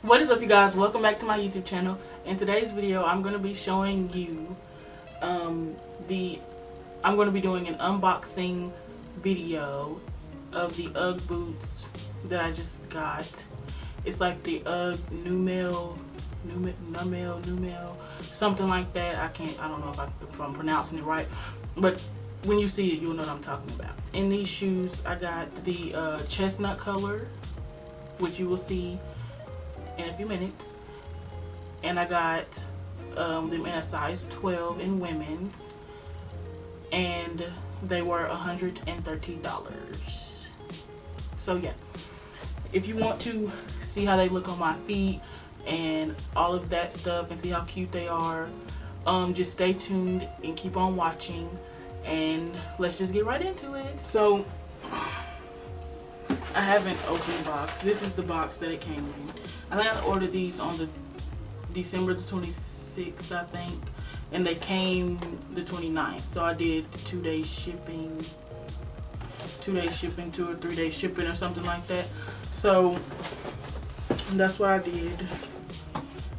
What is up, you guys? Welcome back to my YouTube channel. In today's video, I'm going to be showing you I'm going to be doing an unboxing video of the Ugg boots that I just got. It's like the Ugg Neumel, something like that. I don't know if I'm pronouncing it right, but when you see it, you'll know what I'm talking about. In these shoes, I got the chestnut color, which you will see in a few minutes, and I got them in a size 12 in women's, and they were $130. So yeah, if you want to see how they look on my feet and all of that stuff and see how cute they are, just stay tuned and keep on watching, and let's just get right into it. So I haven't opened the box. This is the box that it came in. I think I ordered these on the December the 26th, I think, and they came the 29th. So I did 2-day shipping, 2 or 3 day shipping or something like that. So that's what I did.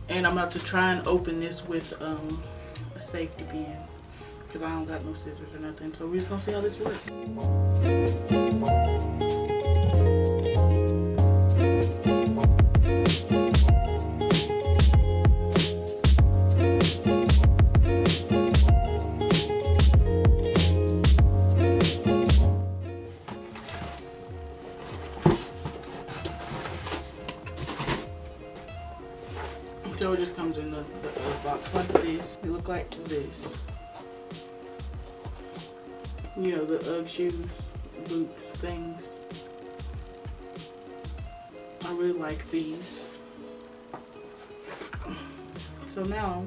And I'm about to try and open this with a safety pin, because I don't got no scissors or nothing. So we're just gonna see how this works. So it just comes in the box like this. They look like this. You know, the Ugg shoes, boots, things. I really like these. So now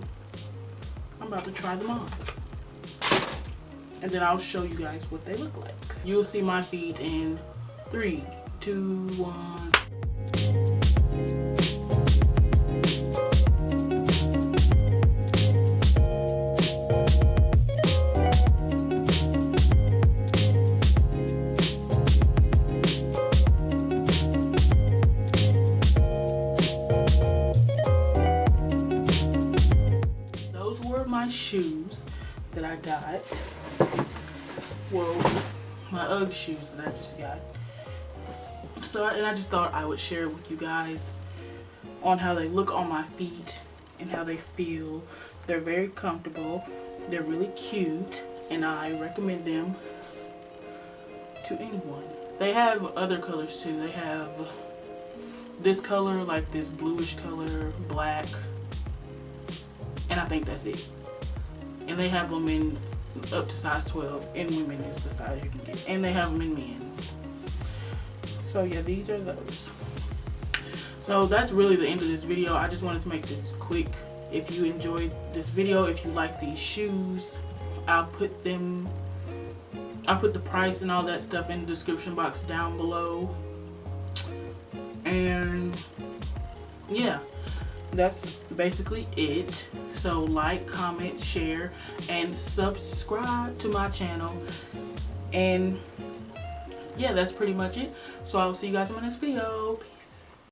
I'm about to try them on, and then I'll show you guys what they look like. You'll see my feet in 3, 2, 1. My shoes that I got, well, my Ugg shoes that I just got. So I just thought I would share with you guys on how they look on my feet and how they feel. They're very comfortable, they're really cute, and I recommend them to anyone. They have other colors too. They have this color, like this bluish color, black, and I think that's it. And they have them in up to size 12. In women is the size you can get. And they have them in men. So yeah, these are those. So that's really the end of this video. I just wanted to make this quick. If you enjoyed this video, if you like these shoes, I'll put the price and all that stuff in the description box down below. And yeah, that's basically it. So like, comment, share, and subscribe to my channel. And yeah, that's pretty much it. So I'll see you guys in my next video. Peace.